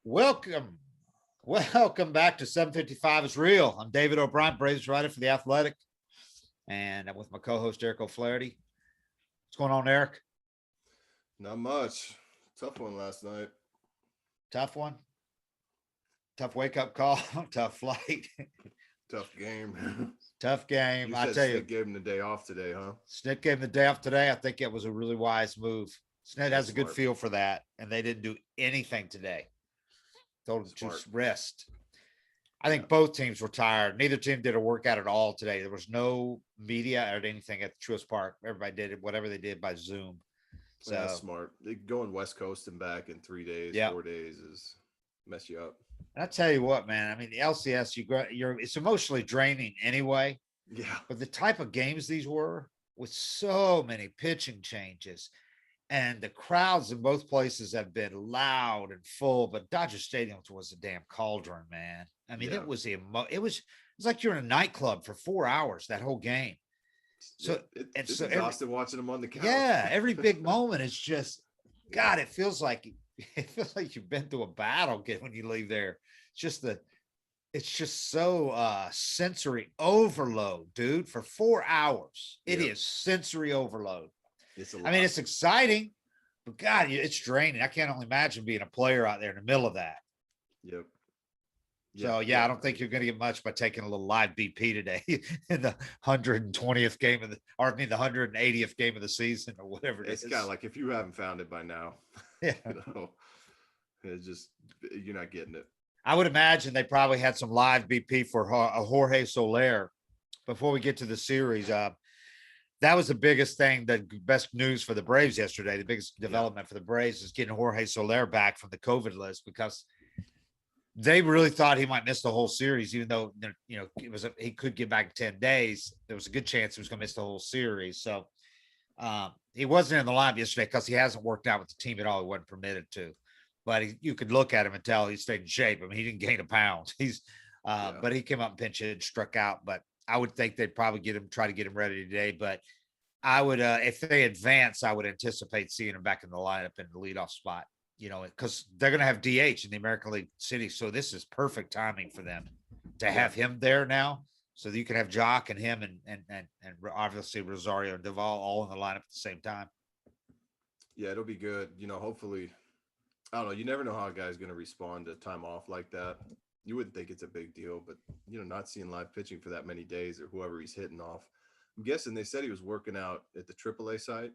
Welcome. Welcome back to 755 is Real. I'm David O'Brien, Braves writer for The Athletic. And I'm with my co-host, Eric O'Flaherty. What's going on, Eric? Not much. Tough one last night. Tough one. Tough wake-up call. Tough flight. Tough game. Tough game. You I said tell you, Snick gave him the day off today, huh? Snit gave him the day off today. I think it was a really wise move. Snit has That's a good smart. feel for that, and they didn't do anything today. Told him to Smart. just rest. I think both teams were tired. Neither team did a workout at all today. There was no media or anything at the Truist Park. Everybody did it, whatever they did by Zoom. So That's smart. Going West Coast and back in 3 days, Yeah. 4 days is mess you up. and I tell you what, man. I mean, the LCS, it's emotionally draining anyway. Yeah. But the type of games these were, with so many pitching changes, and the crowds in both places have been loud and full. But Dodger Stadium was a damn cauldron, man. I mean, Yeah. it was like you're in a nightclub for 4 hours that whole game. So it's exhausting watching them on the couch. Yeah, every big moment is just, God, it feels like you've been through a battle when you leave there. It's just so sensory overload, dude, for 4 hours. It is sensory overload. It's a I lot. mean, it's exciting, but God, it's draining. I can't only imagine being a player out there in the middle of that. Yep. So, I don't think you're going to get much by taking a little live BP today in the 120th game the 180th game of the season or whatever it is. It's kind of like if you haven't found it by now, Yeah. it's just, you're not getting it. I would imagine they probably had some live BP for Jorge Soler before we get to the series. That was the biggest thing, the best news for the Braves yesterday. The biggest development for the Braves is getting Jorge Soler back from the COVID list, because they really thought he might miss the whole series, even though, he could get back in 10 days. There was a good chance he was going to miss the whole series. So he wasn't in the lineup yesterday because he hasn't worked out with the team at all. He wasn't permitted to, but you could look at him and tell he stayed in shape. I mean, he didn't gain a pound. But he came up and pinch hit and struck out. But I would think they'd probably try to get him ready today. But I would, if they advance, I would anticipate seeing him back in the lineup in the leadoff spot, because they're going to have DH in the American League City. So this is perfect timing for them to have him there now, so that you can have Jock and him and obviously Rosario and Duvall all in the lineup at the same time. Yeah, it'll be good. Hopefully, I don't know. You never know how a guy's going to respond to time off like that. You wouldn't think it's a big deal, but, not seeing live pitching for that many days or whoever he's hitting off. I'm guessing they said he was working out at the AAA site.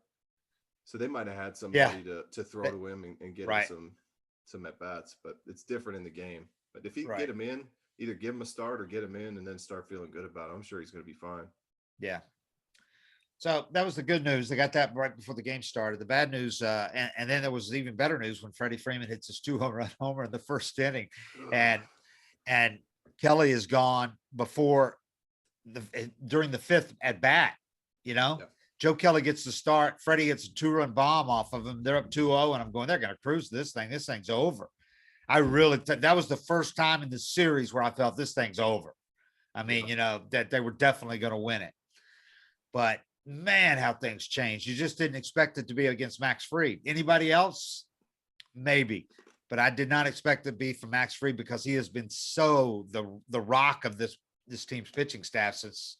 So they might have had somebody to throw to him and get him some at-bats. But it's different in the game. But if he can get him in, either give him a start or get him in and then start feeling good about it, I'm sure he's going to be fine. Yeah. So that was the good news. They got that right before the game started. The bad news, and then there was even better news when Freddie Freeman hits his 2-home run homer in the first inning, and Kelly is gone during the fifth at bat. Joe Kelly gets the start. Freddie gets a 2-run bomb off of him. They're up 2-0, and I'm going, they're going to cruise this thing. This thing's over. I really that was the first time in the series where I felt this thing's over. I mean, that they were definitely going to win it. But man, how things changed. You just didn't expect it to be against Max Fried. Anybody else? Maybe. But I did not expect it to be from Max Fried, because he has been so the rock of this team's pitching staff since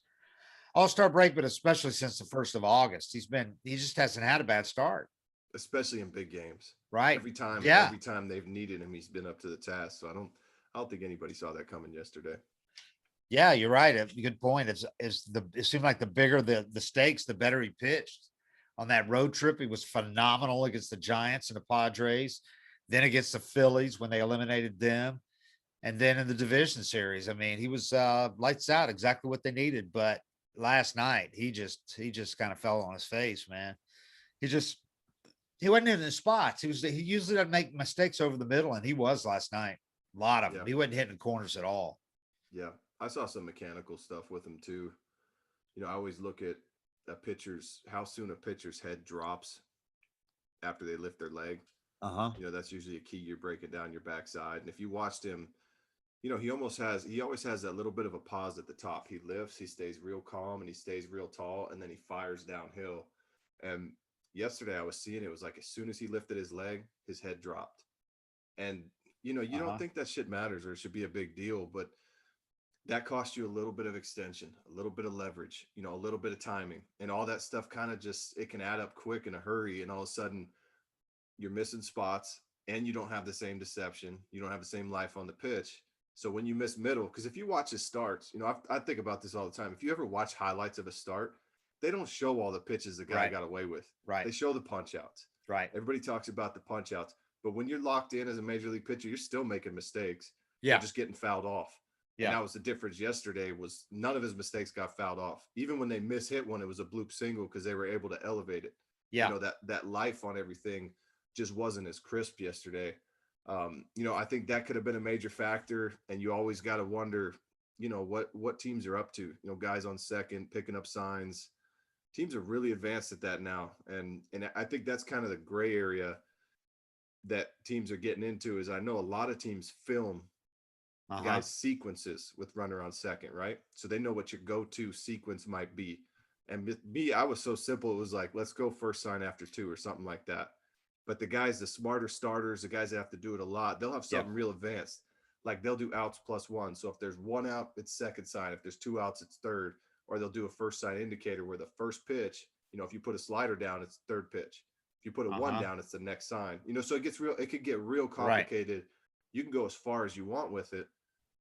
All-Star break, but especially since the 1st of August. He just hasn't had a bad start. Especially in big games. Right. Every time they've needed him, he's been up to the task. So I don't think anybody saw that coming yesterday. Yeah, you're right. A good point. It seemed like the bigger the stakes, the better he pitched. On that road trip, he was phenomenal against the Giants and the Padres, then against the Phillies when they eliminated them, and then in the division series. I mean, he was lights out, exactly what they needed. But last night, he just kind of fell on his face, man. He wasn't in his spots. He usually doesn't make mistakes over the middle, and he was last night. A lot of them. He wasn't hitting corners at all. Yeah, I saw some mechanical stuff with him too. I always look at how soon a pitcher's head drops after they lift their leg. That's usually a key. You're breaking down your backside, and if you watched him, he always has that little bit of a pause at the top. He lifts, he stays real calm, and he stays real tall, and then he fires downhill. And yesterday I was seeing it was like as soon as he lifted his leg, his head dropped. And You know, you don't Uh-huh. think that shit matters or it should be a big deal, but that costs you a little bit of extension, a little bit of leverage, you know, a little bit of timing, and all that stuff kind of just, it can add up quick in a hurry. And all of a sudden you're missing spots and you don't have the same deception. You don't have the same life on the pitch. So when you miss middle, because if you watch his starts, you know, I think about this all the time. If you ever watch highlights of a start, they don't show all the pitches the guy Right. got away with. Right. They show the punch outs. Right. Everybody talks about the punch outs, but when you're locked in as a major league pitcher, you're still making mistakes. Yeah. You're just getting fouled off. And Yeah. that was the difference yesterday, was none of his mistakes got fouled off. Even when they mishit one, it was a bloop single because they were able to elevate it. Yeah. You know, that life on everything just wasn't as crisp yesterday. You know, I think that could have been a major factor. And you always got to wonder, you know, what teams are up to. You know, guys on second picking up signs. Teams are really advanced at that now, and I think that's kind of the gray area that teams are getting into. Is I know a lot of teams film guys sequences with runner on second, right? So they know what your go-to sequence might be. And with me, I was so simple. It was like, let's go first sign after two or something like that. But the guys, the smarter starters, the guys that have to do it a lot, they'll have something real advanced. Like they'll do outs +1. So if there's one out, it's second sign. If there's two outs, it's third. Or they'll do a first sign indicator where the first pitch, you know, if you put a slider down, it's third pitch. If you put a one down, it's the next sign. You know, so it gets real, it could get real complicated. Right. You can go as far as you want with it.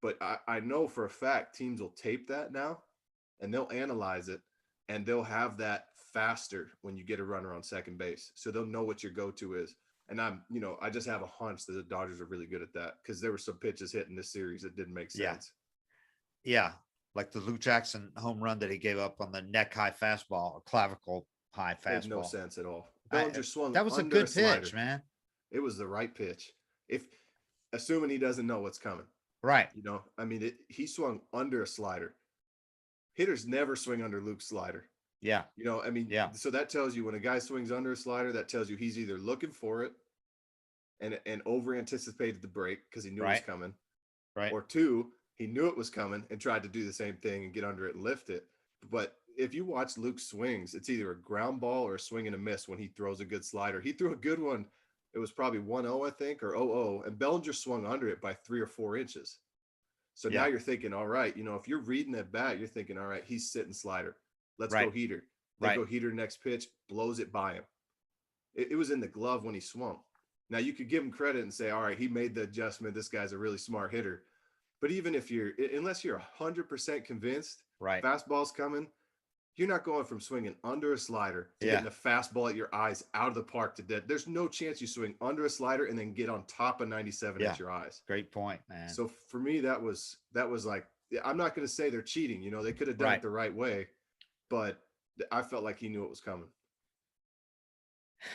But I know for a fact teams will tape that now and they'll analyze it and they'll have that faster when you get a runner on second base. So they'll know what your go-to is. And you know, I just have a hunch that the Dodgers are really good at that because there were some pitches hit in this series that didn't make sense. Yeah. Like the Luke Jackson home run that he gave up on the neck high fastball, or clavicle high fastball. It made no sense at all. Bellinger swung. That was a good pitch, man. It was the right pitch. If assuming he doesn't know what's coming. Right. You know, I mean, he swung under a slider. Hitters never swing under Luke's slider. Yeah. You know, I mean, yeah. So that tells you when a guy swings under a slider, that tells you he's either looking for it and over anticipated the break because he knew it was coming. Right. Or two, he knew it was coming and tried to do the same thing and get under it and lift it. But if you watch Luke's swings, it's either a ground ball or a swing and a miss when he throws a good slider. He threw a good one. It was probably 1-0, I think, or 0-0, and Bellinger swung under it by 3 or 4 inches. So now you're thinking, all right, you know, if you're reading that bat, you're thinking, all right, he's sitting slider. Let's go heater. They go heater next pitch, blows it by him. It was in the glove when he swung. Now you could give him credit and say, all right, he made the adjustment. This guy's a really smart hitter. But even if unless you're 100% convinced, fastball's coming, you're not going from swinging under a slider to getting a fastball at your eyes out of the park to dead. There's no chance you swing under a slider and then get on top of 97 at your eyes. Great point, man. So for me, that was like, I'm not going to say they're cheating. You know, they could have done it the right way, but I felt like he knew it was coming.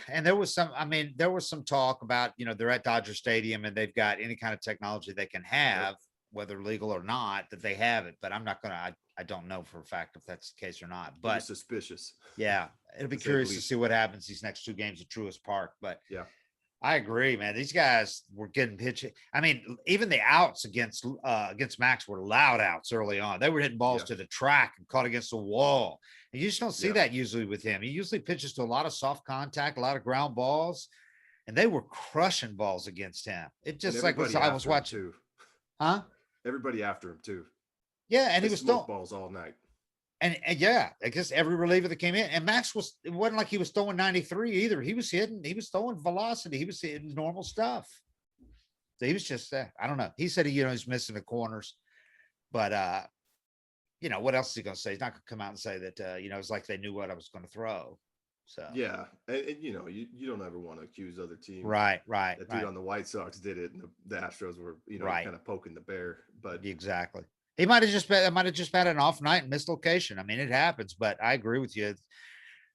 And there was some talk about, you know, they're at Dodger Stadium and they've got any kind of technology they can have, whether legal or not, that they have it. But I'm not going to, I don't know for a fact if that's the case or not, but suspicious. Yeah. It'll be curious to see what happens these next 2 games at Truist Park. But yeah, I agree, man. These guys were getting pitching. I mean, even the outs against Max were loud outs early on. They were hitting balls to the track and caught against the wall. And you just don't see that usually with him. He usually pitches to a lot of soft contact, a lot of ground balls, and they were crushing balls against him. It just like I was watching. Too. Huh? Everybody after him too. Yeah, and he was throwing balls all night. And yeah, I guess every reliever that came in, and Max it wasn't like he was throwing 93 either. He was throwing velocity. He was hitting normal stuff. So he was just, I don't know. He said, he's missing the corners, but you know, what else is he going to say? He's not going to come out and say that, it's like they knew what I was going to throw. So, yeah. And you know, you don't ever want to accuse other teams. Right. That dude on the White Sox did it. And the Astros were, kind of poking the bear, but exactly. He might have just had an off night and missed location. I mean, it happens, but I agree with you.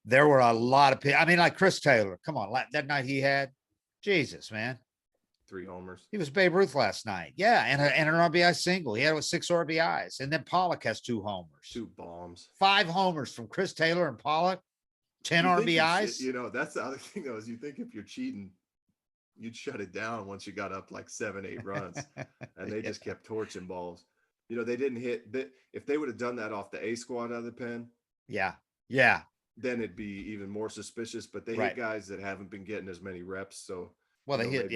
There were a lot of people. I mean, like Chris Taylor. Come on, that night he had, Jesus, man, 3 homers. He was Babe Ruth last night. Yeah, and an RBI single. He had 6 RBIs, and then Pollock has 2 homers, 2 bombs, 5 homers from Chris Taylor and Pollock, 10 RBIs. That's the other thing though, is you think if you're cheating, you'd shut it down once you got up like 7-8 runs, and they just kept torching balls. They didn't hit. If they would have done that off the A squad out of the pen, yeah, then it'd be even more suspicious. But they hit guys that haven't been getting as many reps. So they hit,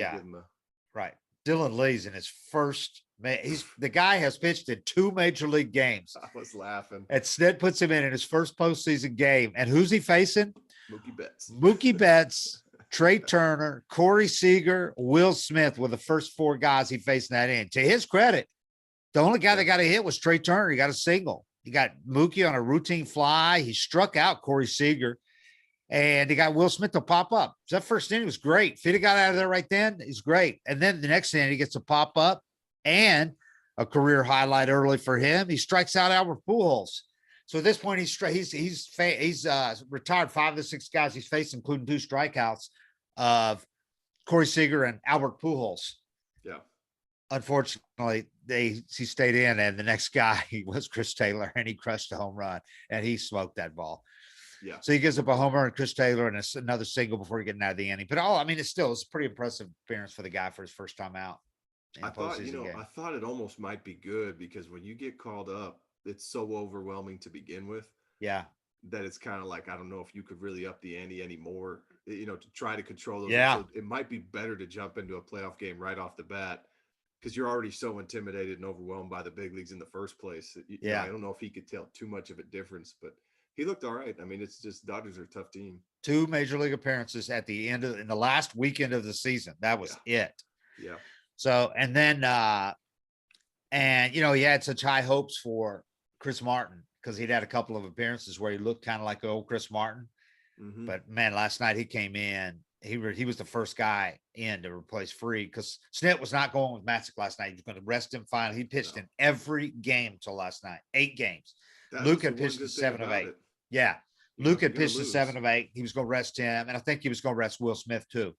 right. Dylan Lee's in his first. The guy has pitched in 2 major league games. I was laughing. And Snit puts him in his first postseason game. And who's he facing? Mookie Betts. Mookie Betts, Trey Turner, Corey Seager, Will Smith were the first 4 guys he faced in that inning. To his credit, the only guy that got a hit was Trey Turner. He got a single. He got Mookie on a routine fly. He struck out Corey Seager. And he got Will Smith to pop up. So that first inning was great. If he'd have got out of there right then, he's great. And then the next inning, he gets a pop up and a career highlight early for him. He strikes out Albert Pujols. So at this point, he's retired 5 of the 6 guys he's faced, including 2 strikeouts of Corey Seager and Albert Pujols. Yeah. Unfortunately, he stayed in, and the next guy was Chris Taylor, and he crushed a home run, and he smoked that ball. Yeah. So he gives up a homer and Chris Taylor and another single before getting out of the inning. But it's a pretty impressive appearance for the guy for his first time out. I thought it almost might be good because when you get called up, it's so overwhelming to begin with. Yeah. That it's kind of like, I don't know if you could really up the ante anymore, to try to control those. Yeah. So it might be better to jump into a playoff game right off the bat because you're already so intimidated and overwhelmed by the big leagues in the first place. I don't know if he could tell too much of a difference, but he looked all right. I mean, it's just Dodgers are a tough team. 2 major league appearances at the end in the last weekend of the season. That was it. Yeah. So, and then, he had such high hopes for Chris Martin because he'd had a couple of appearances where he looked kind of like old Chris Martin. Mm-hmm. But man, last night he came in. He was the first guy in to replace Freed because Snit was not going with Matzik last night. He was going to rest him finally. He pitched in every game till last night, 8 games. Luke had pitched in 7 of 8. Yeah. Luke had pitched in 7 of 8. He was going to rest him. And I think he was going to rest Will Smith too.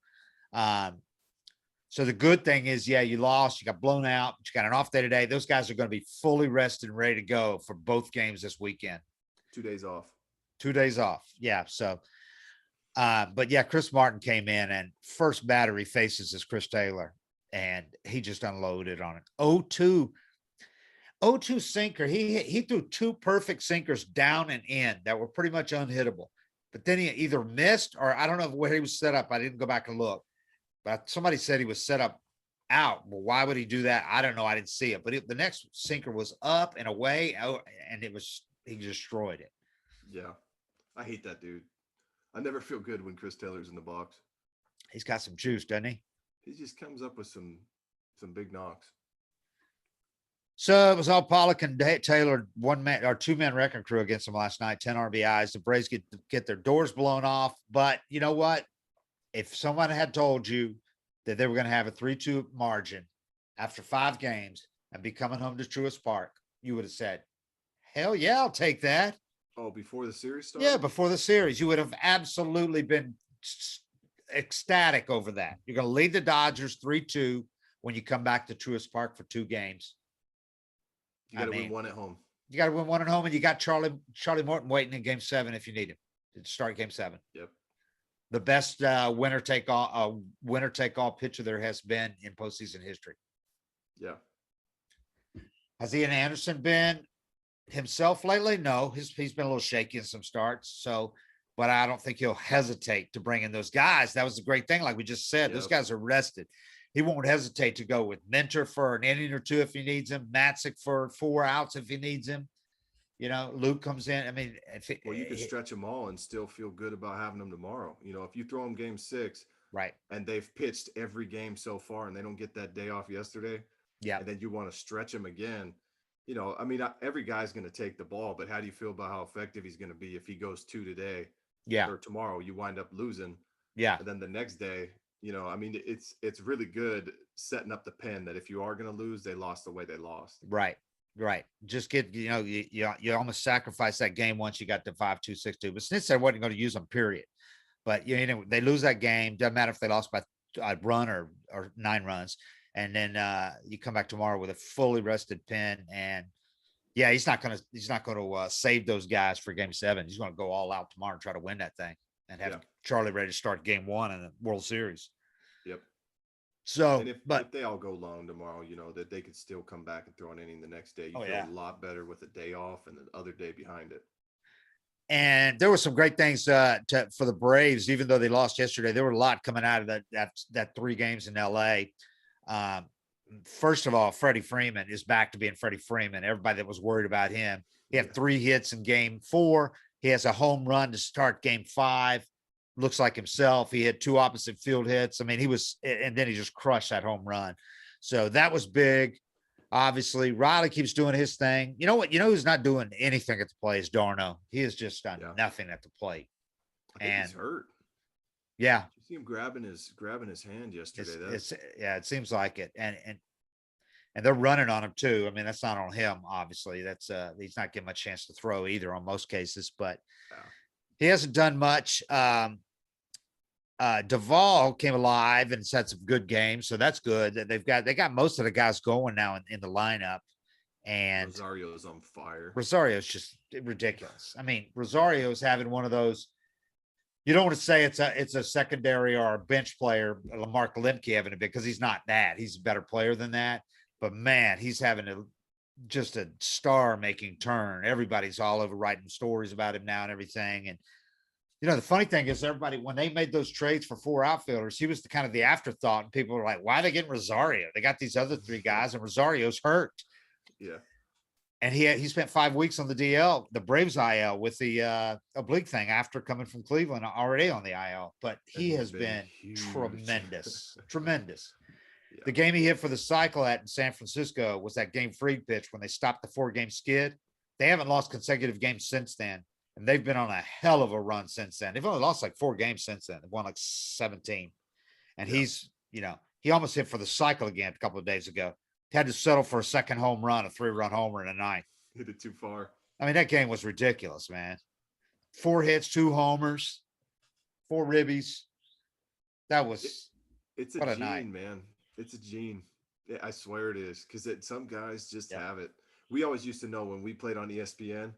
So the good thing is, you lost, you got blown out, but you got an off day today. Those guys are going to be fully rested and ready to go for both games this weekend. 2 days off. 2 days off. Yeah. So, Chris Martin came in and first batter he faces is Chris Taylor and he just unloaded on it. 0-2 sinker. He threw 2 perfect sinkers down and in that were pretty much unhittable, but then he either missed or I don't know where he was set up. I didn't go back and look. But somebody said he was set up out. Well, why would he do that? I don't know. I didn't see it. But the next sinker was up and away, and he destroyed it. Yeah. I hate that dude. I never feel good when Chris Taylor's in the box. He's got some juice, doesn't he? He just comes up with some big knocks. So it was all Pollock and Taylor, 2-man wrecking crew against them last night, 10 RBIs. The Braves get their doors blown off. But you know what? If someone had told you that they were going to have a 3-2 margin after 5 games and be coming home to Truist Park, you would have said, hell yeah, I'll take that. Oh, before the series started? Yeah, before the series. You would have absolutely been ecstatic over that. You're going to lead the Dodgers 3-2 when you come back to Truist Park for 2 games. You got to win 1 at home. You got to win 1 at home, and you got Charlie Morton waiting in Game 7 if you need him to start Game 7. Yep. The best winner take all pitcher there has been in postseason history. Yeah. Has Ian Anderson been himself lately? No, he's been a little shaky in some starts. So, but I don't think he'll hesitate to bring in those guys. That was the great thing. Like we just said, those guys are rested. He won't hesitate to go with Mentor for an inning or 2 if he needs him, Matzik for 4 outs if he needs him. Luke comes in. I mean, you can stretch them all and still feel good about having them tomorrow. If you throw them Game 6, right, and they've pitched every game so far, and they don't get that day off yesterday, and then you want to stretch them again. Every guy's going to take the ball, but how do you feel about how effective he's going to be if he goes 2 today? Yeah, or tomorrow you wind up losing. Yeah, and then the next day, it's really good setting up the pen that if you are going to lose, they lost the way they lost. Right. Just get, you almost sacrifice that game once you got the 5-2, 6-2. But Snit said wasn't going to use them, period. But, they lose that game. Doesn't matter if they lost by a run or 9 runs. And then you come back tomorrow with a fully rested pen. And, he's not going to save those guys for Game 7. He's going to go all out tomorrow and try to win that thing and have Charlie ready to start Game 1 in the World Series. Yep. So, and if they all go long tomorrow, that they could still come back and throw an inning the next day. You feel a lot better with a day off and the other day behind it. And there were some great things for the Braves, even though they lost yesterday. There were a lot coming out of that 3 games in LA. first of all, Freddie Freeman is back to being Freddie Freeman. Everybody that was worried about him. He had 3 hits in game 4. He has a home run to start game 5. Looks like himself. He had 2 opposite field hits. I mean, and then he just crushed that home run. So that was big. Obviously, Riley keeps doing his thing. You know what? You know who's not doing anything at the plate is Darno. He has just done nothing at the plate. I think he's hurt. Yeah. You see him grabbing his hand yesterday. It seems like it. And they're running on him too. I mean, that's not on him, obviously. That's he's not getting much chance to throw either on most cases, but he hasn't done much. Duvall came alive and had some good games, so that's good. They got most of the guys going now in the lineup, and Rosario's on fire. Rosario's just ridiculous. I mean, Rosario's having one of those. You don't want to say it's a secondary or a bench player, Mark Lemke having a bit, because he's not that. He's a better player than that. But man, he's having just a star-making turn. Everybody's all over writing stories about him now and everything. And you know, the funny thing is, everybody, when they made those trades for 4 outfielders, he was the kind of the afterthought, and people were like, "Why are they getting Rosario? They got these other 3 guys, and Rosario's hurt." Yeah. And he spent 5 weeks on the DL, the Braves IL, with the oblique thing after coming from Cleveland, already on the IL. But he has been tremendous, tremendous. Yeah. The game he hit for the cycle in San Francisco was that game Fried pitch when they stopped the 4-game skid. They haven't lost consecutive games since then, and they've been on a hell of a run since then. They've only lost like 4 games since then. They've won like 17. And he's, you know, he almost hit for the cycle again a couple of days ago. Had to settle for a second home run, a 3-run homer in a 9th. Hit it too far. I mean, that game was ridiculous, man. 4 hits, 2 homers, 4 ribbies. That was it's a gene, man. It's a gene. I swear it is, because some guys just have it. We always used to know when we played on ESPN,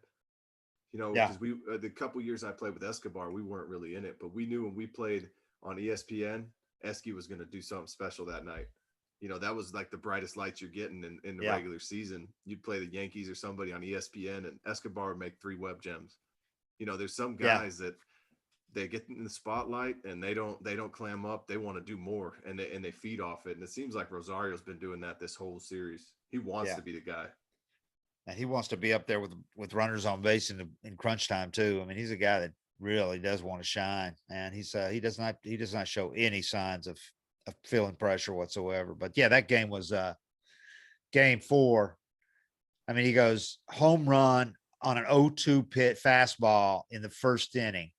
you know, because the couple years I played with Escobar, we weren't really in it, but we knew when we played on ESPN, Esky was going to do something special that night. You know, that was like the brightest lights you're getting in the regular season. You'd play the Yankees or somebody on ESPN, and Escobar would make 3 web gems. You know, there's some guys that they get in the spotlight and they don't clam up. They want to do more, and they feed off it. And it seems like Rosario's been doing that this whole series. He wants to be the guy. And he wants to be up there with runners on base in crunch time too. I mean, he's a guy that really does want to shine, and he does not show any signs of feeling pressure whatsoever. But yeah, that game was game 4. I mean, he goes home run on an 0-2 pit fastball in the first inning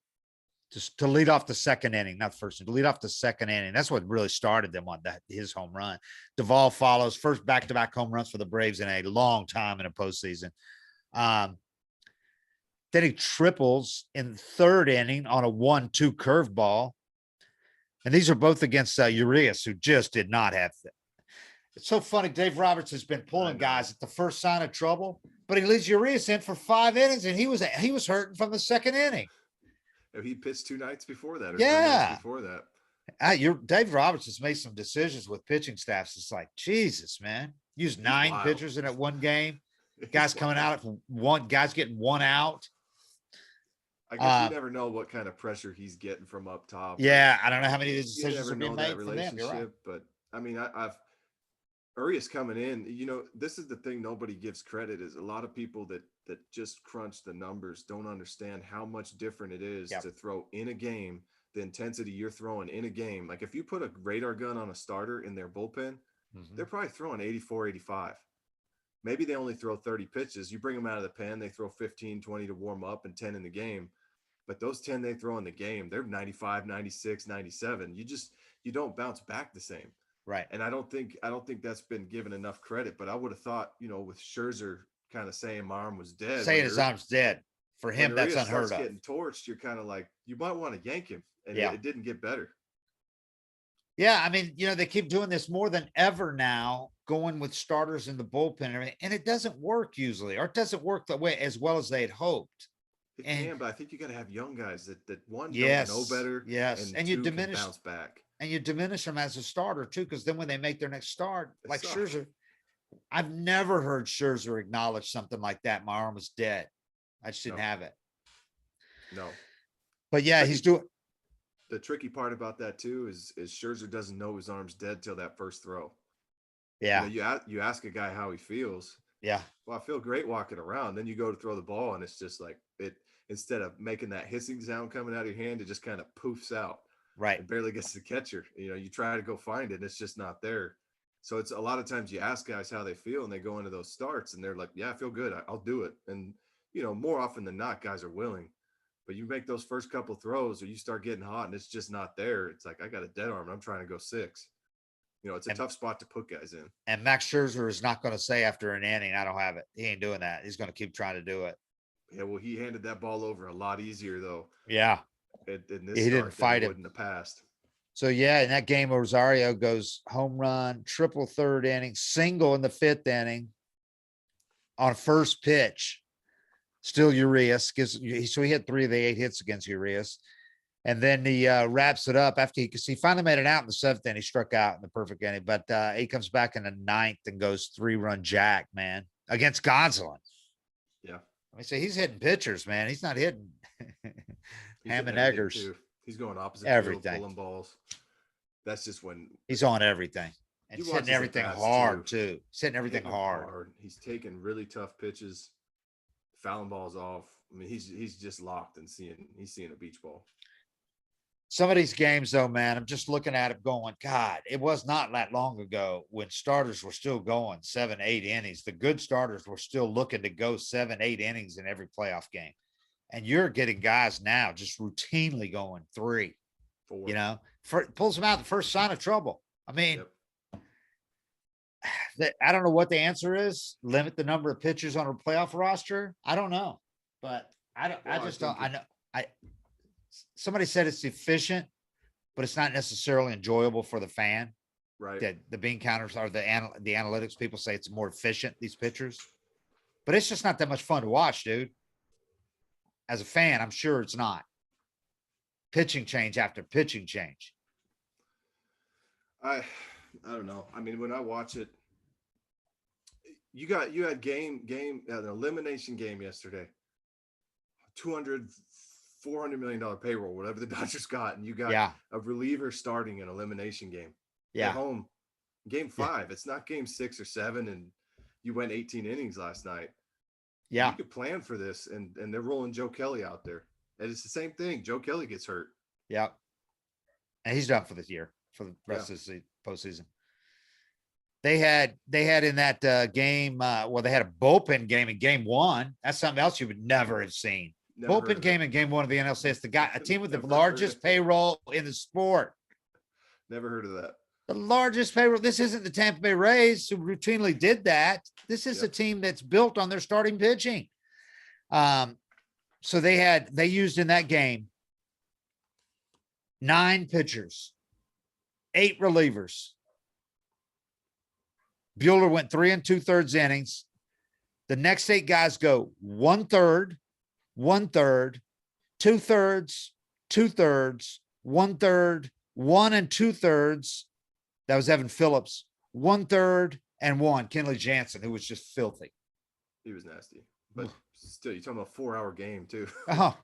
to lead off the second inning, not first, to lead off the second inning. That's what really started them on his home run. Duvall follows, first back-to-back home runs for the Braves in a long time in a postseason. Then he triples in the 3rd inning on a 1-2 curveball. And these are both against Urias, who just did not have them. It's so funny. Dave Roberts has been pulling guys at the first sign of trouble, but he leads Urias in for 5 innings, and he was hurting from the 2nd inning. He pitched 2 nights before that. Or 3 nights before that. Dave Roberts has made some decisions with pitching staffs. It's like, Jesus, man. Use 9 pitchers in that one game. Guys coming out at guys getting 1 out. I guess you never know what kind of pressure he's getting from up top. Yeah, I don't know how many of these decisions are being made from them. You're right. But I mean, Urias coming in, you know, this is the thing nobody gives credit, is a lot of people that just crunch the numbers don't understand how much different it is to throw in a game, the intensity you're throwing in a game. Like if you put a radar gun on a starter in their bullpen, they're probably throwing 84, 85. Maybe they only throw 30 pitches. You bring them out of the pen, they throw 15, 20 to warm up and 10 in the game. But those 10 they throw in the game, they're 95, 96, 97. You don't bounce back the same. Right. And I don't think that's been given enough credit, but I would have thought, you know, with Scherzer kind of saying my arm was dead. Saying his arm's dead. For him, that's unheard of. Getting torched, you're kind of like, you might want to yank him. And it didn't get better. Yeah, I mean, you know, they keep doing this more than ever now, going with starters in the bullpen and everything, and it doesn't work usually, or it doesn't work that way as well as they had hoped. It can, but I think you got to have young guys that one don't know better. Yes, and you diminish bounce back, and you diminish them as a starter too, because then when they make their next start, like Scherzer, I've never heard Scherzer acknowledge something like that. My arm was dead. I just didn't have it. No, but yeah, he's doing. The tricky part about that too is Scherzer doesn't know his arm's dead till that first throw. Yeah. You ask a guy how he feels. Yeah. Well, I feel great walking around. Then you go to throw the ball, and it's just like it. Instead of making that hissing sound coming out of your hand, it just kind of poofs out. Right. It barely gets the catcher. You try to go find it, and it's just not there. So it's a lot of times you ask guys how they feel, and they go into those starts, and they're like, "Yeah, I feel good. I'll do it." And more often than not, guys are willing. But you make those first couple throws, or you start getting hot, and it's just not there. It's like I got a dead arm, and I'm trying to go 6. It's a And, tough spot to put guys in. and Max Scherzer is not going to say after an inning, I don't have it. He ain't doing that. He's going to keep trying to do it. Yeah, well, he handed that ball over a lot easier though. Yeah. In this He didn't fight it in the past. So yeah, in that game, Rosario goes home run, triple third inning, single in the 5th inning on first pitch. Still Urias so he had 3 of the 8 hits against Urias. And then he wraps it up after because he finally made it out in the 7th inning. He struck out in the perfect inning, but he comes back in the 9th and goes 3-run jack, man, against Gonsolin. Yeah. I mean, so he's hitting pitchers, man. He's not hitting ham and eggers. Too. He's going opposite Everything. field, pulling balls. That's just when he's on everything. And he's hitting everything hard too. He's hitting everything hard. He's taking really tough pitches, fouling balls off. I mean, he's just locked and he's seeing a beach ball. Some of these games, though, man, I'm just looking at it going, God, it was not that long ago when starters were still going 7, 8 innings. The good starters were still looking to go 7, 8 innings in every playoff game. And you're getting guys now just routinely going 3, 4. Pulls them out the first sign of trouble. I mean, Yep. I don't know what the answer is. Limit the number of pitchers on a playoff roster. I don't know, but I know. Somebody said it's efficient, but it's not necessarily enjoyable for the fan. Right. That the bean counters or the analytics people say it's more efficient, these pitchers, but it's just not that much fun to watch, dude. As a fan, I'm sure it's not. Pitching change after pitching change. I don't know. I mean, when I watch it, you had an elimination game yesterday. $200 million payroll, whatever the Dodgers got, and you got a reliever starting an elimination game. Yeah. At home, game 5. It's not game 6 or 7, and you went 18 innings last night. Yeah. You could plan for this, and they're rolling Joe Kelly out there. And it's the same thing. Joe Kelly gets hurt. Yeah. And he's done for this year, for the rest of the postseason. They had in that game, they had a bullpen game in game 1. That's something else you would never have seen. Bullpen game in game 1 of the NLCS. A team with the largest payroll in the sport. Never heard of that. The largest payroll. This isn't the Tampa Bay Rays who routinely did that. This is a team that's built on their starting pitching. So they used in that game 9 pitchers, 8 relievers. Bueller went 3 2/3 innings. The next 8 guys go 1/3, 1/3, 2/3, 2/3, 1/3, 1 2/3. That was Evan Phillips. 1/3 and 1. Kenley Jansen, who was just filthy. He was nasty, but still, you're talking about a 4-hour game too. Oh,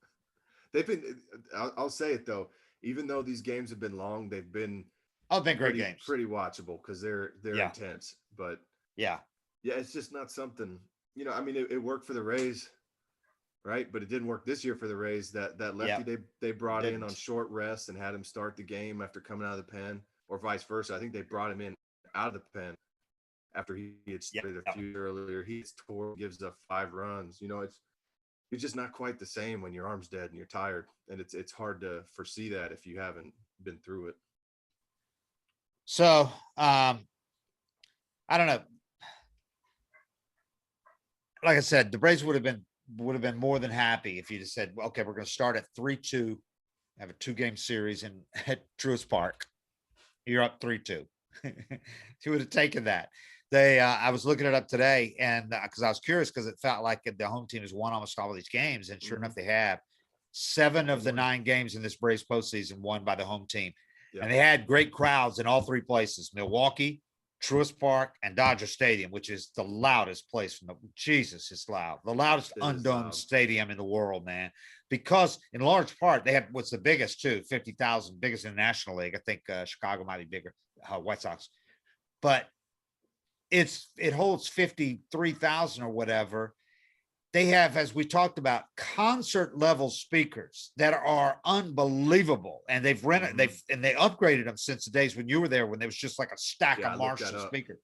They've been. I'll say it though. Even though these games have been long, they've been. Great games. Pretty watchable because they're intense. But yeah, it's just not something. I mean, it worked for the Rays, right? But it didn't work this year for the Rays. That lefty they brought in on short rest and had him start the game after coming out of the pen, or vice versa. I think they brought him in out of the pen after he had started a few earlier. He's gives up 5 runs. It's just not quite the same when your arm's dead and you're tired, and it's hard to foresee that if you haven't been through it. So, I don't know. Like I said, the Braves would have been more than happy if you just said, well, okay, we're going to start at 3-2, have a 2-game series at Truist Park. You're up 3-2. He would have taken that. I was looking it up today, and because I was curious, because it felt like the home team has won almost all of these games, and sure enough, they have. 7 of the 9 games in this Braves postseason won by the home team. And they had great crowds in all 3 places: Milwaukee, Truist Park, and Dodger Stadium, which is the loudest place Jesus, it's loud. The loudest undomed stadium in the world, man. Because in large part, they have what's the biggest too, 50,000, biggest in the National League. I think Chicago might be bigger, White Sox. But it holds 53,000 or whatever. They have, as we talked about, concert level speakers that are unbelievable. And they've rented, they upgraded them since the days when you were there, when there was just like a stack Yeah, I of looked that Marshall up. speakers.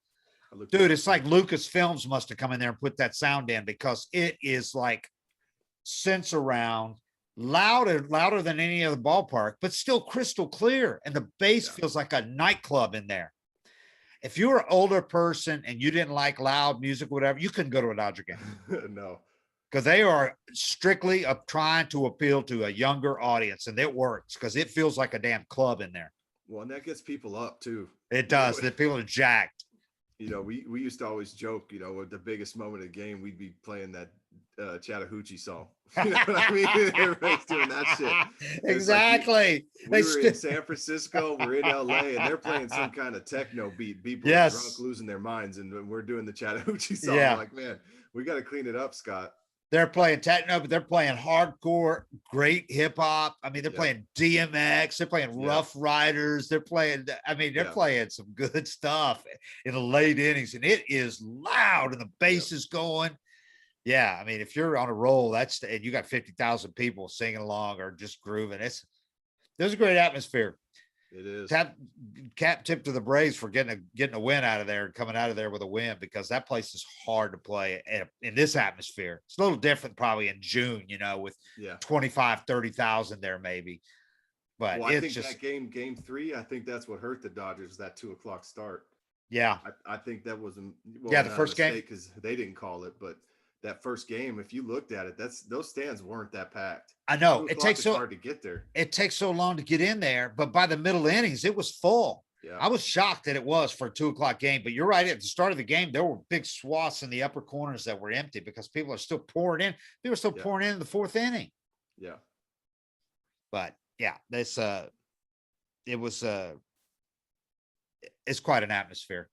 Dude, Dude, it's like Lucasfilms must have come in there and put that sound in, because it is like sense around, louder than any other ballpark, but still crystal clear. And the bass feels like a nightclub in there. If you were an older person and you didn't like loud music, whatever, you couldn't go to a Dodger game. No, Because they are strictly trying to appeal to a younger audience, and it works because it feels like a damn club in there. well, and that gets people up too. It does. The people are jacked. You know, we used to always joke, you know, with the biggest moment of the game, we'd be playing that Chattahoochee song. You know what I mean? Everybody's doing that shit. Exactly. Like we were in San Francisco, we're in LA, and they're playing some kind of techno beat. People are drunk, losing their minds, and we're doing the Chattahoochee song. Yeah. Like, man, we got to clean it up, Scott. They're playing techno, but they're playing hardcore, great hip hop. I mean, they're playing DMX. They're playing Rough Riders. They're playing, I mean, they're playing some good stuff in the late innings, and it is loud, and the bass is going. Yeah, I mean, if you're on a roll, and you got 50,000 people singing along or just grooving, there's a great atmosphere. It is. Cap tip to the Braves for getting a win out of there and coming out of there with a win, because that place is hard to play in this atmosphere. It's a little different probably in June, you know, with 25, 30,000 there maybe. But I think that game 3, I think that's what hurt the Dodgers, that 2:00 start. Yeah. I think that was the first game, because they didn't call it, but that first game, if you looked at it, those stands weren't that packed. I know it takes so hard to get there. It takes so long to get in there, but by the middle innings, it was full. Yeah. I was shocked that it was for a 2:00 game, but you're right. At the start of the game, there were big swaths in the upper corners that were empty because people are still pouring in. People are still pouring in the 4th inning. Yeah. But yeah, it's quite an atmosphere.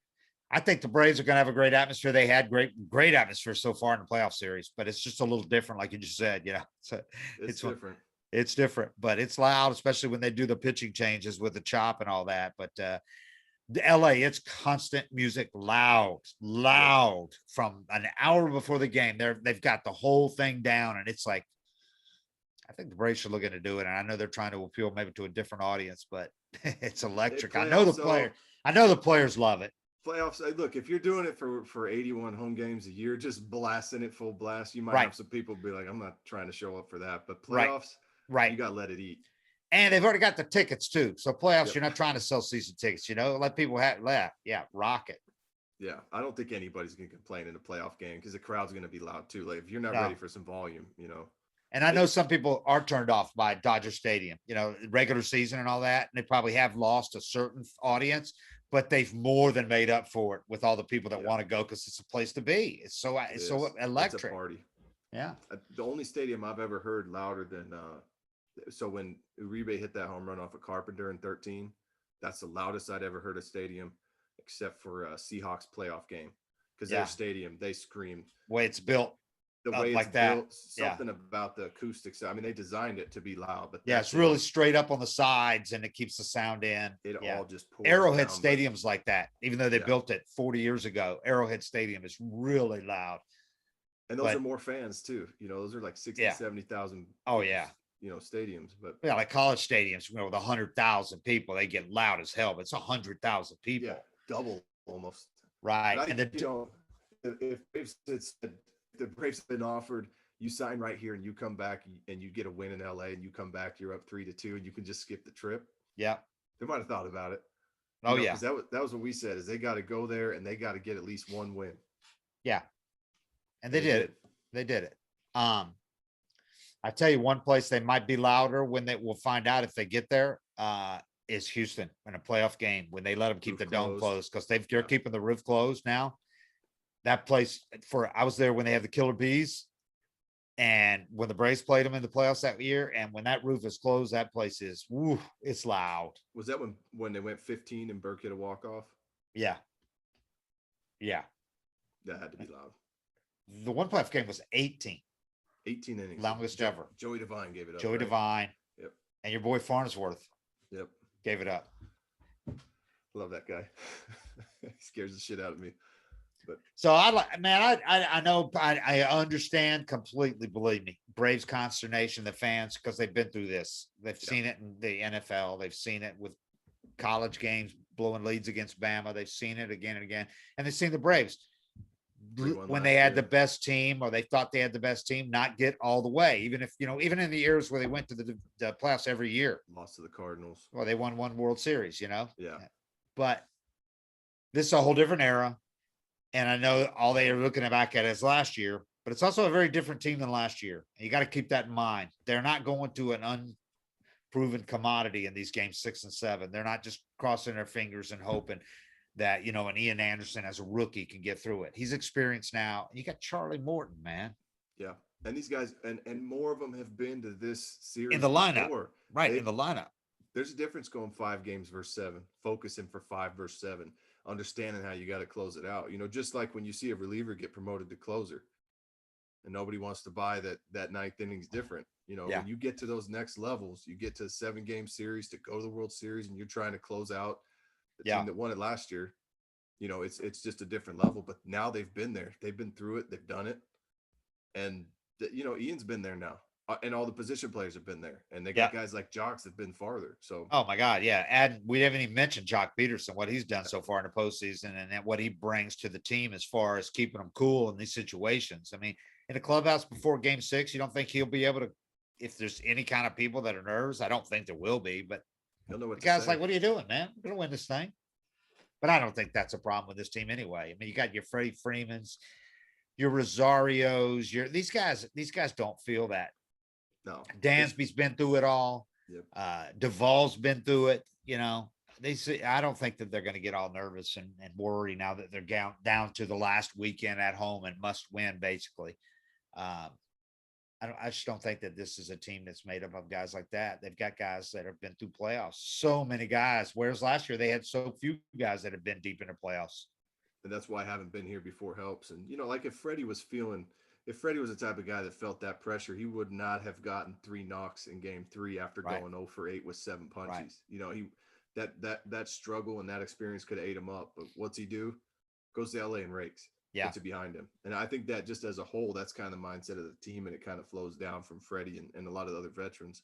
I think the Braves are going to have a great atmosphere. They had great atmosphere so far in the playoff series, but it's just a little different, like you just said. You know, it's different. It's different, but it's loud, especially when they do the pitching changes with the chop and all that. But LA, it's constant music, loud from an hour before the game. They've got the whole thing down, and it's like, I think the Braves are looking to do it. And I know they're trying to appeal maybe to a different audience, but it's electric. I know the players love it. Playoffs, look, if you're doing it for 81 home games a year, just blasting it full blast, you might have some people be like, I'm not trying to show up for that. But playoffs, you got to let it eat. And they've already got the tickets too. So playoffs, you're not trying to sell season tickets, you know, let people rock it. Yeah. I don't think anybody's going to complain in a playoff game because the crowd's going to be loud too. Like if you're not ready for some volume, you know. And I know some people are turned off by Dodger Stadium, you know, regular season and all that. And they probably have lost a certain audience, but they've more than made up for it with all the people that want to go, because it's a place to be. It's so electric. It's a party. Yeah. The only stadium I've ever heard louder than so when Uribe hit that home run off of Carpenter in 13, that's the loudest I'd ever heard a stadium, except for a Seahawks playoff game, because their stadium, they screamed. Way it's built. The way it's built, something about the acoustics. I mean, they designed it to be loud, but it's really straight up on the sides, and it keeps the sound in. It all just pours Arrowhead down, Stadium's like that, even though they built it 40 years ago. Arrowhead Stadium is really loud. And those are more fans too. You know, those are like 60, 70,000. Oh yeah. You know, stadiums, but like college stadiums, you know, with 100,000 people, they get loud as hell. But it's 100,000 people. Yeah, double almost. Right. And then, you know, if the Braves have been offered, you sign right here and you come back and you get a win in LA and you come back, you're up 3-2 and you can just skip the trip. Yeah. They might have thought about it. Because that was what we said, is they got to go there and they got to get at least one win. Yeah. And they did it. They did it. I tell you, one place they might be louder when they will find out if they get there is Houston in a playoff game, when they let them keep the dome closed, because they're keeping the roof closed now. That place I was there when they had the Killer Bees, and when the Braves played them in the playoffs that year, and when that roof is closed, that place is, it's loud. Was that when they went 15 and Burke hit a walk-off? Yeah. Yeah. That had to be loud. The one playoff game was 18. 18 innings. Longest ever. Joey Devine gave it up. Joey Devine. Yep. And your boy Farnsworth. Yep. Gave it up. Love that guy. He scares the shit out of me. But So I like, man, I know, I understand completely. Believe me, Braves consternation, the fans, because they've been through this. They've yeah, seen it in the NFL. They've seen it with college games, blowing leads against Bama. They've seen it again and again, and they've seen the Braves 3-1 when they last had the year. best team, or they thought they had the best team, not get all the way. Even if, even in the years where they went to the playoffs every year, Lost to the Cardinals. well, they won one World Series. Yeah. But this is a whole different era. And I know all they are looking back at is last year, but it's also a very different team than last year. And you got to keep that in mind. They're not going to an unproven commodity in these games 6 and 7. They're not just crossing their fingers and hoping that, an Ian Anderson as a rookie can get through it. He's experienced now. You got Charlie Morton, man. Yeah. And these guys, and more of them have been to this In series the lineup. before. Right. In the lineup. There's a difference going 5 games versus 7, focusing for 5 versus 7, understanding how you got to close it out. Just like when you see a reliever get promoted to closer and nobody wants to buy that ninth inning's different. Yeah. When you get to those next levels, you get to a 7-game series to go to the World Series and you're trying to close out the team that won it last year. It's just a different level, but now they've been there. They've been through it. They've done it. And, Ian's been there now. And all the position players have been there, and they got guys like Jocks that've been farther. So, oh my God, yeah. And we haven't even mentioned Jock Peterson, what he's done so far in the postseason, and what he brings to the team as far as keeping them cool in these situations. I mean, in the clubhouse before Game 6, you don't think he'll be able to? If there's any kind of people that are nervous, I don't think there will be. But he'll know what the to guy's say. like, "What are you doing, man? We're gonna win this thing." But I don't think that's a problem with this team anyway. I mean, you got your Freddie Freemans, your Rosarios, these guys. These guys don't feel that. No, Dansby's been through it all. Yep. Duvall's been through it. I don't think that they're going to get all nervous and worry now that they're down to the last weekend at home and must win, basically. I just don't think that this is a team that's made up of guys like that. They've got guys that have been through playoffs. So many guys. Whereas last year they had so few guys that have been deep in the playoffs. And that's why I haven't been here before helps. And, like if Freddie was the type of guy that felt that pressure, he would not have gotten 3 knocks in Game 3 after going 0 for 8 with 7 punches. Right. That struggle and that experience could have ate him up. But what's he do? Goes to LA and rakes. Puts it behind him. And I think that just as a whole, that's kind of the mindset of the team, and it kind of flows down from Freddie and a lot of the other veterans.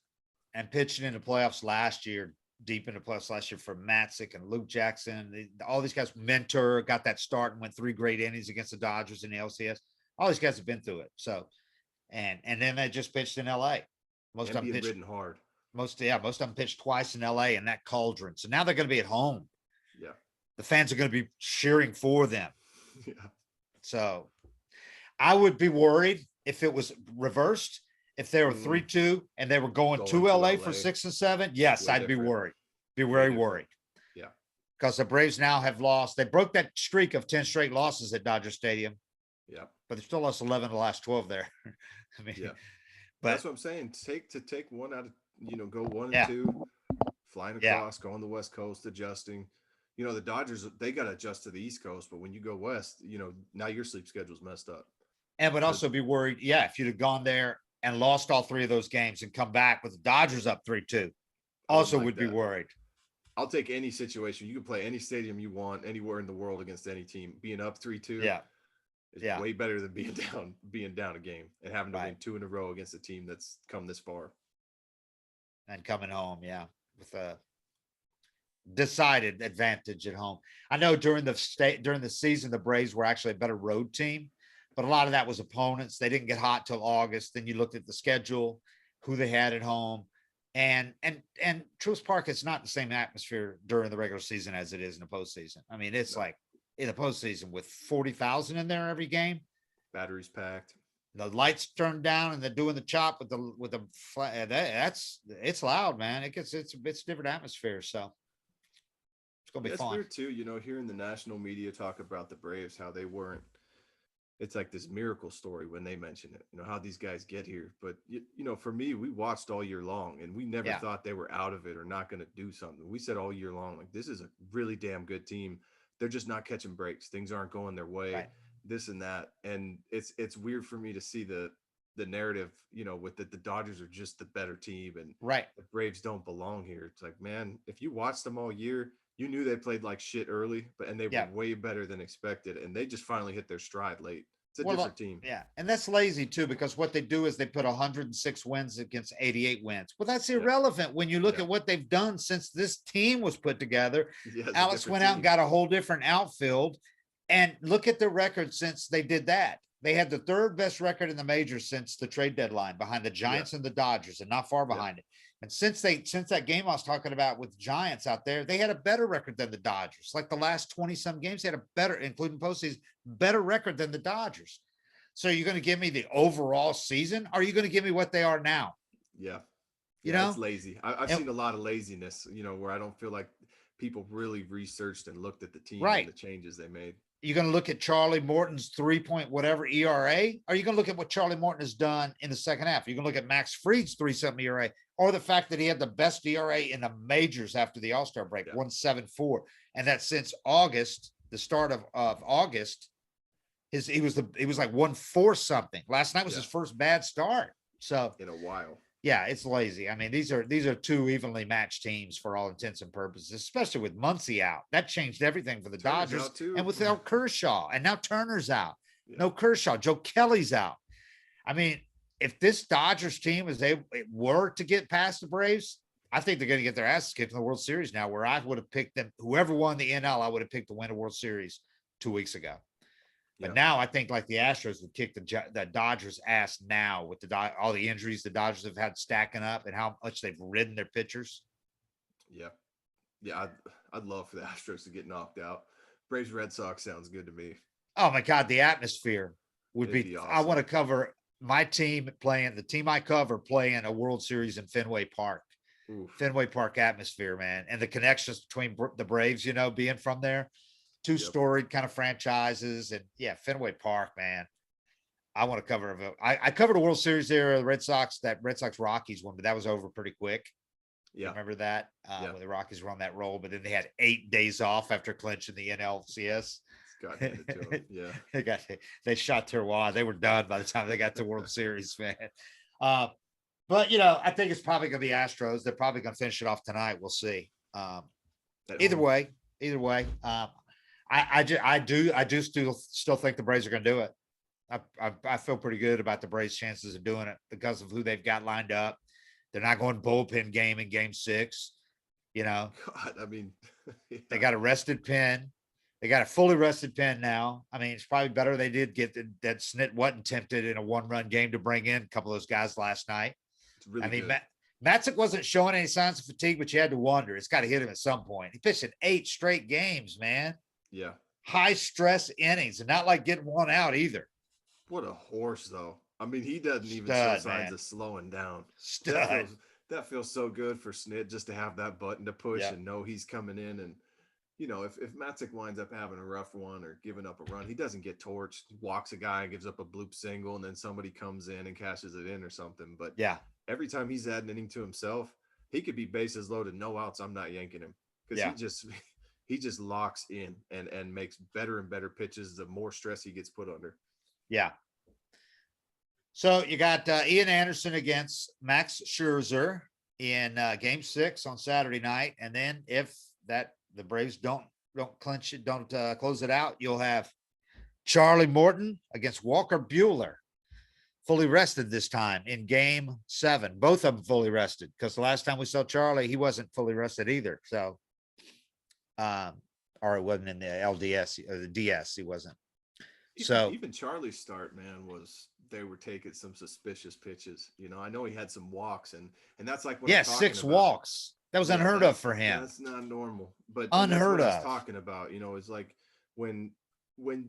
And pitching in the playoffs last year, deep in the playoffs last year for Matzik and Luke Jackson, all these guys, Mentor got that start and went 3 great innings against the Dodgers in the LCS. All these guys have been through it. So, and then they just pitched in LA. Most of them pitched ridden hard. Most of them pitched twice in LA in that cauldron. So now they're going to be at home. Yeah. The fans are going to be cheering for them. Yeah. So I would be worried if it was reversed. If they were 3-2 and they were going to LA for 6 and 7, yes, I'd be worried. Be very worried. Yeah. Because the Braves now have lost. They broke that streak of 10 straight losses at Dodger Stadium. Yeah. But they still lost 11 of the last 12 there. I mean, yeah. But that's what I'm saying. Take one out of, go 1 and 2, flying across, going the West Coast, adjusting. The Dodgers, they got to adjust to the East Coast, but when you go West, now your sleep schedule's messed up. And would also be worried, if you'd have gone there and lost all 3 of those games and come back with the Dodgers up 3-2, also would be worried. I'll take any situation. You can play any stadium you want, anywhere in the world against any team. Being up 3-2, is way better than being down a game and having to win 2 in a row against a team that's come this far. And coming home, with a decided advantage at home. I know during the season, the Braves were actually a better road team, but a lot of that was opponents. They didn't get hot till August. Then you looked at the schedule, who they had at home, and Truist Park is not the same atmosphere during the regular season as it is in the postseason. I mean, it's like in the postseason with 40,000 in there every game, batteries packed, the lights turned down, and they're doing the chop with the it's loud, man. It's a different atmosphere. So. Gonna be fun. Weird too, hearing the national media talk about the Braves, how they weren't. It's like this miracle story when they mention it. How these guys get here. But for me, we watched all year long, and we never thought they were out of it or not going to do something. We said all year long, like, this is a really damn good team. They're just not catching breaks. Things aren't going their way. This and that, and it's weird for me to see the narrative, with the Dodgers are just the better team, and the Braves don't belong here. It's like, man, if you watch them all year, you knew they played like shit early, and they were Yeah. way better than expected, and they just finally hit their stride late. It's a Well, different team. yeah, and that's lazy too, because what they do is they put 106 wins against 88 wins. Well, that's Yeah. irrelevant when you look Yeah. at what they've done since this team was put together. Yeah, it's a Alex different went out and team. got a whole different outfield, and look at their record since they did that. They had the third best record in the majors since the trade deadline, behind the Giants and the Dodgers, and not far behind it. And since that game I was talking about with the Giants out there, they had a better record than the Dodgers. Like the last 20 some games, they had a better, including postseason, better record than the Dodgers. So you're going to give me the overall season? Or are you going to give me what they are now? Yeah. You Yeah, know, it's lazy. I've and, seen a lot of laziness, where I don't feel like people really researched and looked at the team and right. the changes they made. You're going to look at Charlie Morton's 3 point whatever ERA. Are you going to look at what Charlie Morton has done in the second half? You're going to look at Max Fried's 3-something ERA, or the fact that he had the best ERA in the majors after the All-Star break, 1.74, and that since August, the start of August, he was like 1.4 something. Last night was his first bad start. So in a while. Yeah, it's lazy. I mean, these are two evenly matched teams for all intents and purposes, especially with Muncy out. That changed everything for the Dodgers, and without Kershaw, and now Turner's out. Yeah. No Kershaw, Joe Kelly's out. I mean, if this Dodgers team were to get past the Braves, I think they're going to get their asses kicked in the World Series now. Where I would have picked them, whoever won the NL, I would have picked to win a World Series 2 weeks ago. But now I think like the Astros would kick the Dodgers' ass now with all the injuries the Dodgers have had stacking up and how much they've ridden their pitchers. Yeah. Yeah. I'd love for the Astros to get knocked out. Braves Red Sox sounds good to me. Oh my God. The atmosphere would be awesome. I want to cover my team the team I cover playing a World Series in Fenway Park. Oof. Fenway Park atmosphere, man. And the connections between the Braves, being from there. Two storied kind of franchises, and Fenway Park, man. I want to cover. I covered a World Series there, the Red Sox Rockies one, but that was over pretty quick. Yeah, remember that when the Rockies were on that roll, but then they had 8 days off after clinching the NLCS. Got handed to them. Yeah, they shot their wad. They were done by the time they got to World Series, man. But I think it's probably going to be Astros. They're probably going to finish it off tonight. We'll see. Either way. I do still think the Braves are going to do it. I feel pretty good about the Braves' chances of doing it because of who they've got lined up. They're not going bullpen game in Game 6. God, I mean, they got a rested Penn. They got a fully rested Penn now. I mean, it's probably better they did get that Snit wasn't tempted in a 1-run game to bring in a couple of those guys last night. It's really good. Matzik wasn't showing any signs of fatigue, but you had to wonder. It's got to hit him at some point. He pitched in 8 straight games, man. Yeah. High stress innings, and not like getting one out either. What a horse, though. I mean, he doesn't even show signs of slowing down. That feels so good for Snit just to have that button to push and know he's coming in. And, if Matzik winds up having a rough one or giving up a run, he doesn't get torched, walks a guy and gives up a bloop single, and then somebody comes in and cashes it in or something. But every time he's adding an inning to himself, he could be bases loaded, no outs. I'm not yanking him because he just locks in and makes better and better pitches the more stress he gets put under. Yeah. So you got Ian Anderson against Max Scherzer in Game 6 on Saturday night. And then if the Braves don't clinch it, don't close it out, you'll have Charlie Morton against Walker Buehler, fully rested this time in Game 7. Both of them fully rested, because the last time we saw Charlie, he wasn't fully rested either. So or it wasn't in the LDS or the DS. He wasn't. Even Charlie's start, man, they were taking some suspicious pitches. I know he had some walks and that's like what I'm talking 6 about. Walks. That was unheard of for him. That's not normal. But unheard of. I was talking about, it's like when you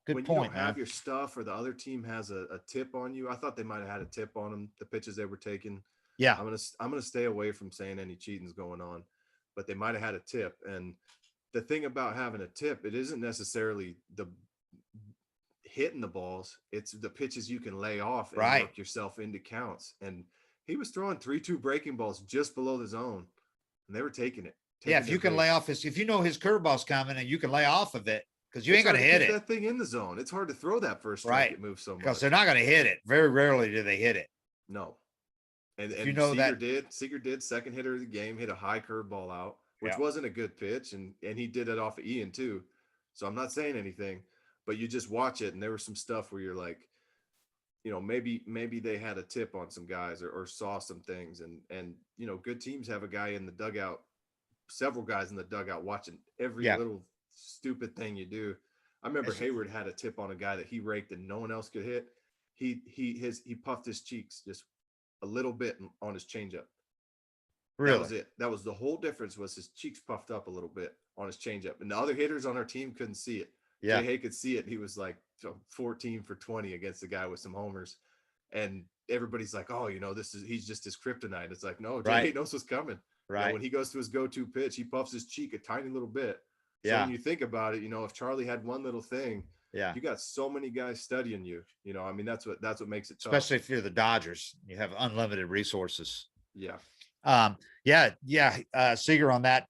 don't have your stuff or the other team has a tip on you. I thought they might have had a tip on them, the pitches they were taking. Yeah. I'm gonna stay away from saying any cheating's going on, but they might have had a tip. And the thing about having a tip, it isn't necessarily the hitting the balls, it's the pitches you can lay off and work yourself into counts. And he was throwing 3-2 breaking balls just below the zone, and they were taking it. If you can lay off if you know his curveball's coming and you can lay off of it, because you ain't going to hit it. That thing in the zone. It's hard to throw that first strike. It moves so much. Because they're not going to hit it. Very rarely do they hit it. No. And Seager did second hitter of the game, hit a high curveball out which Yeah. wasn't a good pitch, and he did it off of Ian too. So I'm not saying anything, but you just watch it, and there was some stuff where you're like, maybe they had a tip on some guys or saw some things, and good teams have a guy in the dugout, several guys in the dugout watching every Yeah. little stupid thing you do. I remember Hayward had a tip on a guy that he raked and no one else could hit. He puffed his cheeks just a little bit on his changeup. That was Really? it. That was the whole difference, was his cheeks puffed up a little bit on his changeup. And the other hitters on our team couldn't see it. Yeah. Jay Hay could see it. He was like 14 for 20 against the guy with some homers. And everybody's like, oh, he's just his kryptonite. It's like, no, Jay Hay knows what's coming. Right. When he goes to his go-to pitch, he puffs his cheek a tiny little bit. So Yeah. when you think about it, if Charlie had one little thing, Yeah. you got so many guys studying you. I mean, that's what makes it tough. Especially if you're the Dodgers, you have unlimited resources. Yeah. Seager on that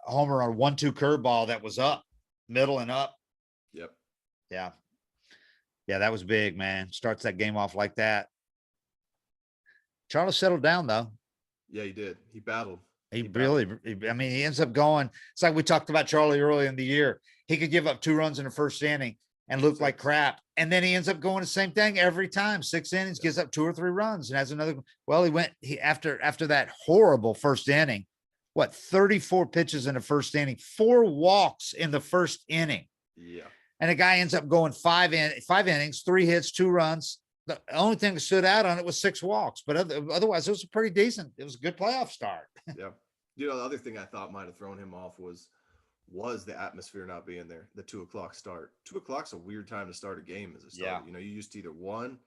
homer on 1-2 curveball that was up, middle and up. Yep. Yeah. Yeah, that was big, man. Starts that game off like that. Charlie settled down though. Yeah, he did. He battled. He ends up going. It's like we talked about Charlie early in the year. He could give up 2 runs in the first inning and look like crap. And then he ends up going the same thing every time. 6 innings, gives up 2 or 3 runs and has another. Well, after that horrible first inning, 34 pitches in the first inning, 4 walks in the first inning. Yeah. And a guy ends up going 5 innings, 3 hits, 2 runs. The only thing that stood out on it was 6 walks, but otherwise it was pretty decent. It was a good playoff start. Yeah. The other thing I thought might have thrown him off was the atmosphere not being there. The 2:00 start. 2:00's a weird time to start a game as a start. Yeah. You used to either 1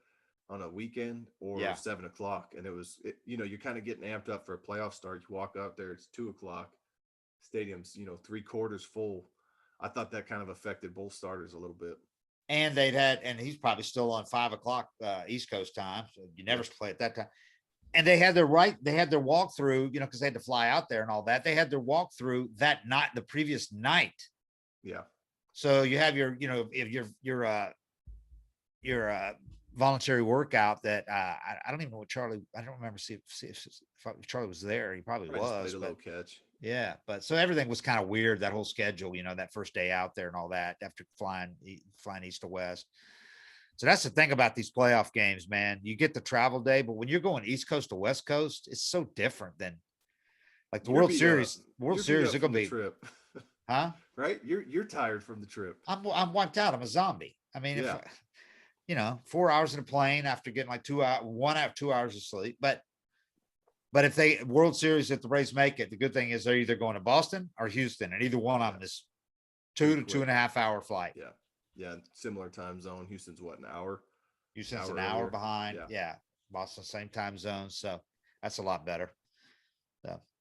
on a weekend or 7:00, and you're kind of getting amped up for a playoff start. You walk up there, it's 2:00. Stadium's 3/4 full. I thought that kind of affected both starters a little bit. And and he's probably still on 5:00 East Coast time. So you never play at that time. And they had their walkthrough, because they had to fly out there and all that. They had their walkthrough that night, the previous night. Yeah. So you have your voluntary workout that I don't even know what Charlie. I don't remember if Charlie was there. He probably was. Played a little catch. Yeah, but so everything was kind of weird, that whole schedule, that first day out there and all that after flying east to west. So that's the thing about these playoff games, man. You get the travel day, but when you're going East Coast to West Coast, it's so different than like the World Series. World Series are going to be trip. Huh? Right? You're tired from the trip. I'm wiped out. I'm a zombie. I mean, if 4 hours in a plane after getting like 2 hours, 2 hours of sleep, but if they World Series, if the Braves make it, the good thing is they're either going to Boston or Houston, and either one of them is 2 to 2.5 hour flight. Yeah. Yeah. Similar time zone. Houston's an hour? Houston's an hour behind. Yeah. Boston, same time zone. So that's a lot better.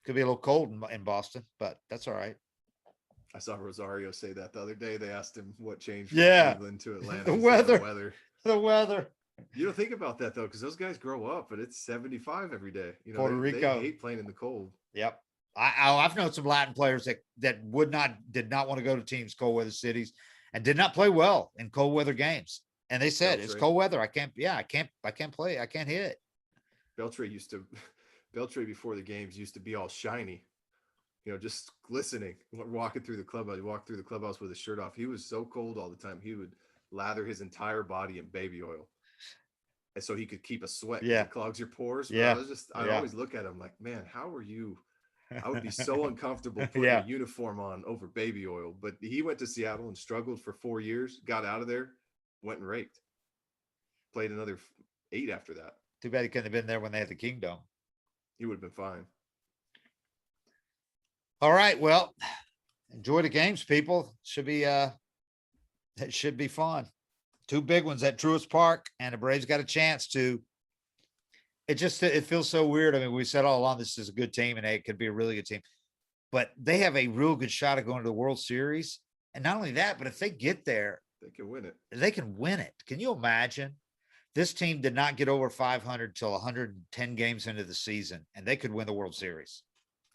Could be a little cold in Boston, but that's all right. I saw Rosario say that the other day. They asked him what changed from Cleveland to Atlanta. The weather. The weather. You don't think about that though, because those guys grow up, but it's 75 every day. Puerto Rico. They hate playing in the cold. Yep. I've known some Latin players that did not want to go to teams cold weather cities and did not play well in cold weather games. And they said it's cold weather. I can't play. I can't hit. Beltre before the games used to be all shiny, just glistening. Walking through the clubhouse, he walked through the clubhouse with his shirt off. He was so cold all the time. He would lather his entire body in baby oil, and so he could keep a sweat. Yeah, it clogs your pores. Yeah, I always look at him like, man, how are you? I would be so uncomfortable putting a uniform on over baby oil. But he went to Seattle and struggled for 4 years. Got out of there, went and raked. Played another 8 after that. Too bad he couldn't have been there when they had the Kingdom. He would have been fine. All right. Well, enjoy the games, people. It should be fun. 2 big ones at Truist Park, and the Braves got a chance to. It feels so weird. I mean, we said all along this is a good team, and it could be a really good team, but they have a real good shot of going to the World Series. And not only that, but if they get there, they can win it. They can win it. Can you imagine? This team did not get over 500 till 110 games into the season, and they could win the World Series.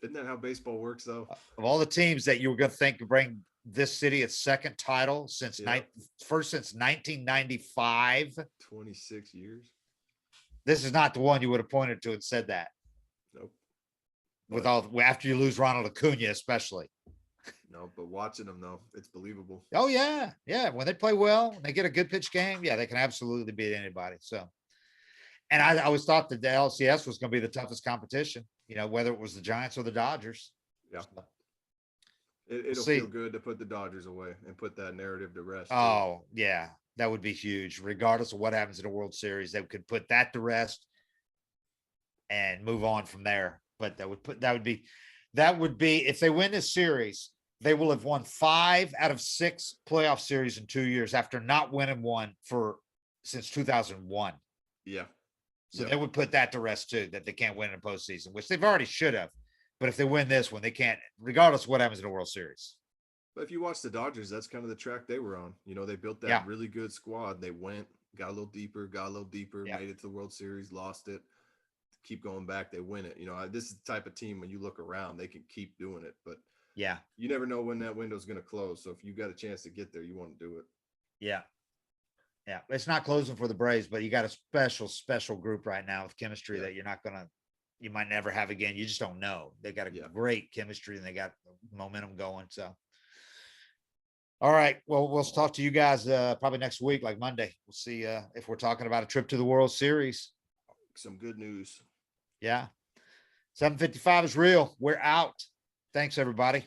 Isn't that how baseball works, though? Of all the teams that you were going to think could bring this city its second title since 1995, 26 years. This is not the one you would have pointed to and said that. Nope. with But- all after you lose Ronald Acuna, especially. No, but watching them though, it's believable. Oh yeah, yeah. When they play well, when they get a good pitch game, yeah, they can absolutely beat anybody. So, and I always thought that the LCS was going to be the toughest competition. You know, whether it was the Giants or the Dodgers. Yeah. So, It'll see. feel good to put the Dodgers away and put that narrative to rest. too. Oh yeah, that would be huge. Regardless of what happens in the World Series, they could put that to rest and move on from there. But that would be if they win this series, they will have won 5 out of 6 playoff series in 2 years after not winning one since 2001. Yeah. So Yep. they would put that to rest too, that they can't win in a postseason, which they've already should have. But if they win this one, they can't, regardless of what happens in the World Series. But if you watch the Dodgers, that's kind of the track they were on. You know, they built that Yeah. really good squad. They went, got a little deeper, Yeah. made it to the World Series, lost it. Keep going back, they win it. You know, this is the type of team when you look around, they can keep doing it. But Yeah. you never know when that window's going to close. So if you got a chance to get there, you want to do it. Yeah. Yeah. It's not closing for the Braves, but you got a special group right now with chemistry that you might never have again. You just don't know. They got a great chemistry and they got momentum going. So, all right. Well, we'll talk to you guys probably next week, like Monday. We'll see if we're talking about a trip to the World Series. Some good news. Yeah. 7:55 is real. We're out. Thanks, everybody.